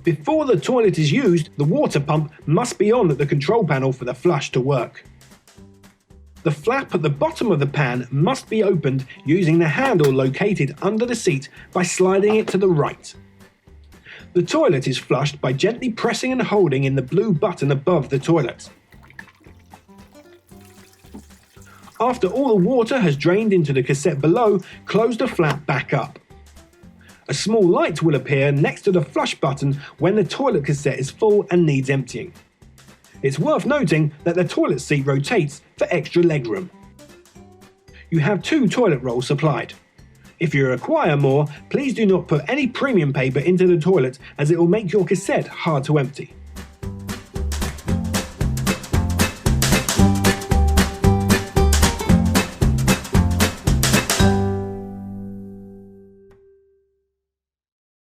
Before the toilet is used, the water pump must be on at the control panel for the flush to work. The flap at the bottom of the pan must be opened using the handle located under the seat by sliding it to the right. The toilet is flushed by gently pressing and holding in the blue button above the toilet. After all the water has drained into the cassette below, close the flap back up. A small light will appear next to the flush button when the toilet cassette is full and needs emptying. It's worth noting that the toilet seat rotates for extra legroom. You have 2 toilet rolls supplied. If you require more, please do not put any premium paper into the toilet as it will make your cassette hard to empty.